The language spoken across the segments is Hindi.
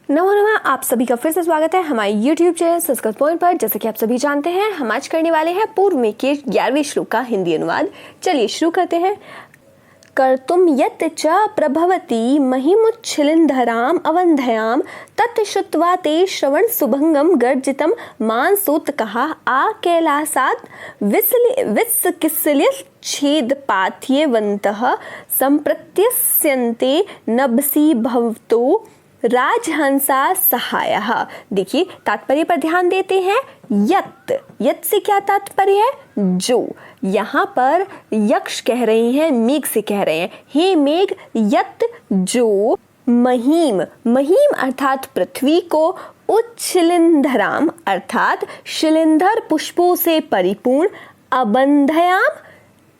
नमो नमः, आप सभी का फिर से स्वागत है हमारे YouTube चैनल संस्कृत पॉइंट पर। जैसे कि आप सभी जानते हैं, हम आज करने वाले हैं पूर्व में के 11वें श्लोक का हिंदी अनुवाद। चलिए शुरू करते हैं। कर्तुम यत् च प्रभवति महिमुच्छिलिन्धराम अवन्धयाम तत् श्रुत्वा ते श्रवण सुभंगम गर्जितम मानसोत्कः आकैलासात् विस्किस्लिच्छेदपाथ्यवन्तः सम्प्रत्यस्यन्ते नभसि भवतो राजहंसा सहायः। देखिए तात्पर्य पर ध्यान देते हैं। यत् से क्या तात्पर्य है? जो। यहाँ पर यक्ष कह रहे हैं, मेघ से कह रहे हैं, हे मेघ यत् जो महीम अर्थात पृथ्वी को, उच्छिलिन्धराम अर्थात शिलिंधर पुष्पों से परिपूर्ण, अबंधयाम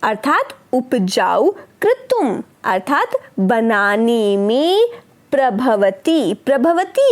अर्थात उपजाऊ, कृतुम अर्थात बनाने में, प्रभवती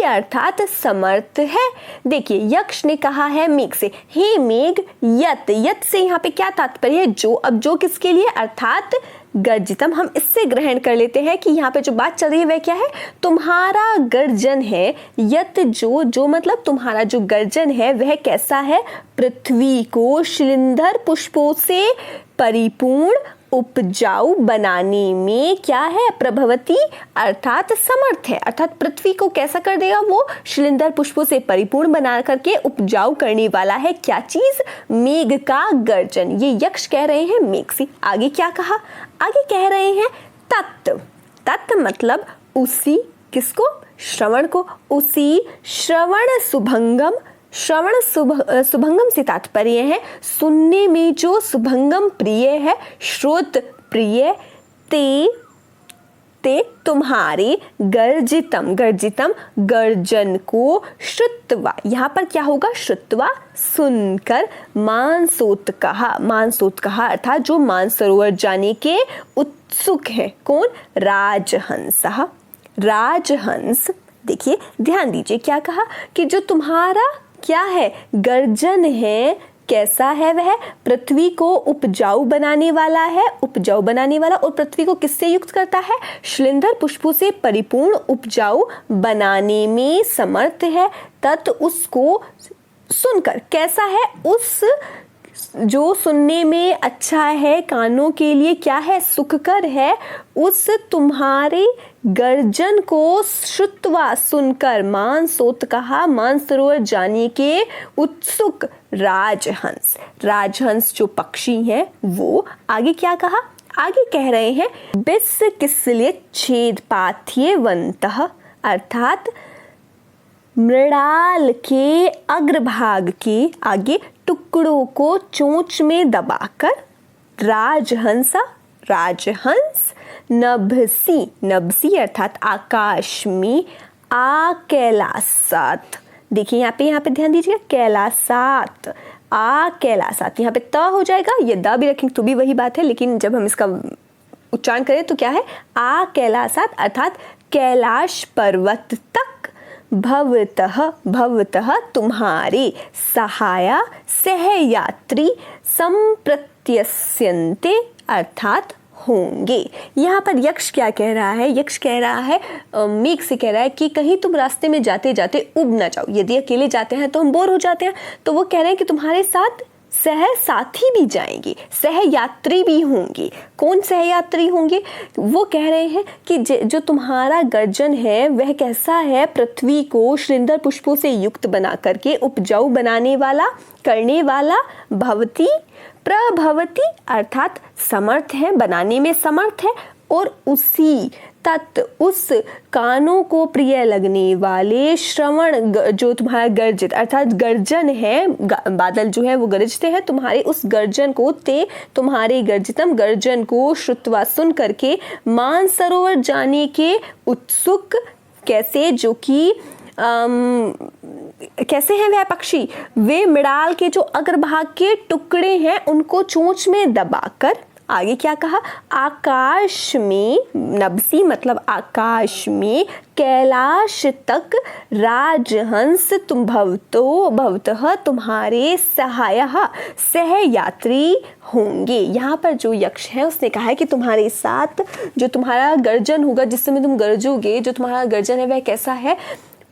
अर्थात समर्थ है। देखिए यक्ष ने कहा है मेघ से, हे मेघ यत् से यहाँ पे क्या तात्पर्य है? जो। अब जो किसके लिए? अर्थात गर्जितम। हम इससे ग्रहण कर लेते हैं कि यहाँ पे जो बात चल रही है वह क्या है? तुम्हारा गर्जन है। यत् जो मतलब तुम्हारा जो गर्जन है वह कैसा है? पृथ्वी को शिलिंधर पुष्पों से परिपूर्ण, उपजाऊ बनाने में क्या है? प्रभवती अर्थात समर्थ है। अर्थात पृथ्वी को कैसा कर देगा? वो शिलिंधर पुष्पों से परिपूर्ण बना करके उपजाऊ करने वाला है। क्या चीज? मेघ का गर्जन। ये यक्ष कह रहे हैं मेघ से। आगे क्या कहा? आगे कह रहे हैं तत् मतलब उसी, किसको? श्रवण को। उसी श्रवण सुभंगम। श्रवण सुभंगम से तात्पर्य है सुनने में जो सुभंगम प्रिय है, श्रोत प्रिय, ते तुम्हारे गर्जितम गर्जन को, श्रुत्वा यहाँ पर क्या होगा? श्रुत्वा सुनकर, मानसोत्कः अर्थात जो मानसरोवर जाने के उत्सुक है। कौन? राजहंस। देखिए ध्यान दीजिए क्या कहा कि जो तुम्हारा क्या है? गर्जन है। कैसा है वह? पृथ्वी को उपजाऊ बनाने वाला है, और पृथ्वी को किससे युक्त करता है? शिलिंधर पुष्पों से परिपूर्ण, उपजाऊ बनाने में समर्थ है। तत् उसको सुनकर कैसा है? उस जो सुनने में अच्छा है, कानों के लिए क्या है? सुखकर है। उस तुम्हारे गर्जन को श्रुत्वा सुनकर, मानसोत्कः मानसरोवर जाने के उत्सुक, राजहंस जो पक्षी हैं वो। आगे क्या कहा? आगे कह रहे हैं विस्किस्लिच्छेदपाथ्यवन्तः अर्थात मृणाल के अग्रभाग के आगे टुकड़ों को चोंच में दबाकर, राजहंस नभसी अर्थात आकाश में, कैलासात। देखिए यहाँ पे ध्यान दीजिए, कैलासात यहाँ पे त हो जाएगा, ये द भी रखेंगे तो भी वही बात है, लेकिन जब हम इसका उच्चारण करें तो क्या है? कैलासात अर्थात कैलाश पर्वत तक, भवतः तुम्हारे, सहाया सहयात्री, संप्रत्यस्यन्ते अर्थात होंगे। यहाँ पर यक्ष क्या कह रहा है? यक्ष कह रहा है, मेघ से कह रहा है कि कहीं तुम रास्ते में जाते जाते उब ना जाओ। यदि अकेले जाते हैं तो हम बोर हो जाते हैं, तो वो कह रहे हैं कि तुम्हारे साथ सहसाथी भी जाएंगे, सहयात्री भी होंगे। कौन सहयात्री होंगे? वो कह रहे हैं कि जो तुम्हारा गर्जन है वह कैसा है? पृथ्वी को शिलिंधर पुष्पों से युक्त बना करके उपजाऊ बनाने वाला, करने वाला, प्रभवती अर्थात समर्थ है, बनाने में समर्थ है, और उसी तत् उस कानों को प्रिय लगने वाले, श्रवण जो तुम्हारा गर्जित अर्थात गर्जन है, बादल जो है वो गरजते हैं, तुम्हारे उस गर्जन को, तुम्हारे गर्जितम गर्जन को श्रुत्वा सुन करके, मानसरोवर जाने के उत्सुक। कैसे? जो कि कैसे हैं वह पक्षी? वे मृणाल के जो अग्रभाग के टुकड़े हैं उनको चोंच में दबाकर। आगे क्या कहा? आकाश में, नभसी मतलब आकाश में, कैलाश तक, राजहंस भवतः तुम्हारे सहायः सहयात्री होंगे। यहाँ पर जो यक्ष है उसने कहा है कि तुम्हारे साथ जो तुम्हारा गर्जन होगा, जिस समय तुम गरजोगे, जो तुम्हारा गर्जन है वह कैसा है?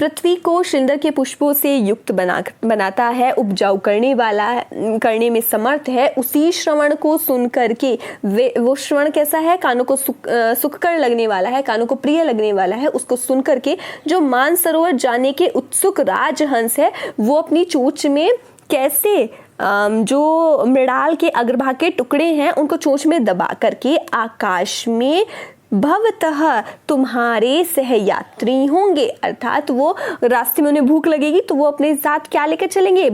पृथ्वी को श्रृंगार के पुष्पों से युक्त बनाता है, उपजाऊ करने में समर्थ है। उसी श्रवण को सुन करके वो श्रवण कैसा है, कानों को सुखकर लगने वाला है, कानों को प्रिय लगने वाला है। उसको सुन करके जो मानसरोवर जाने के उत्सुक राजहंस है वो अपनी चोंच में कैसे जो मृणाल के अग्रभाग के टुकड़े हैं उनको चोंच में दबा करके आकाश में भवतः तुम्हारे सहयात्री होंगे। अर्थात वो रास्ते में उन्हें भूख लगेगी तो वो अपने साथ क्या लेकर चलेंगे,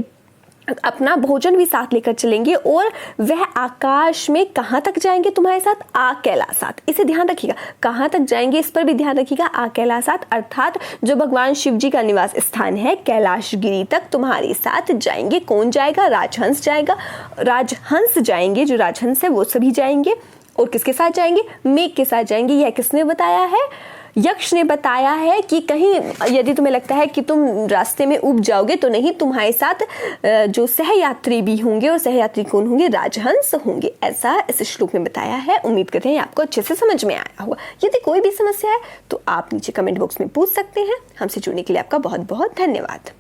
अपना भोजन भी साथ लेकर चलेंगे। और वह आकाश में कहाँ तक जाएंगे तुम्हारे साथ, आ कैलासात। इसे ध्यान रखिएगा, कहाँ तक जाएंगे इस पर भी ध्यान रखिएगा, आ कैलासात। अर्थात जो भगवान शिव जी का निवास स्थान है कैलाशगिरी तक तुम्हारे साथ जाएंगे। कौन जाएगा, राजहंस जाएगा, राजहंस जाएंगे, जो राजहंस है वो सभी जाएंगे। और किसके साथ जाएंगे, मेघ के साथ जाएंगे। यह किसने बताया है, यक्ष ने बताया है कि कहीं यदि तुम्हें लगता है कि तुम रास्ते में उब जाओगे तो नहीं, तुम्हारे साथ जो सहयात्री भी होंगे, और सहयात्री कौन होंगे, राजहंस होंगे। ऐसा इस श्लोक में बताया है। उम्मीद करते हैं आपको अच्छे से समझ में आया होगा। यदि कोई भी समस्या है तो आप नीचे कमेंट बॉक्स में पूछ सकते हैं। हमसे जुड़ने के लिए आपका बहुत बहुत धन्यवाद।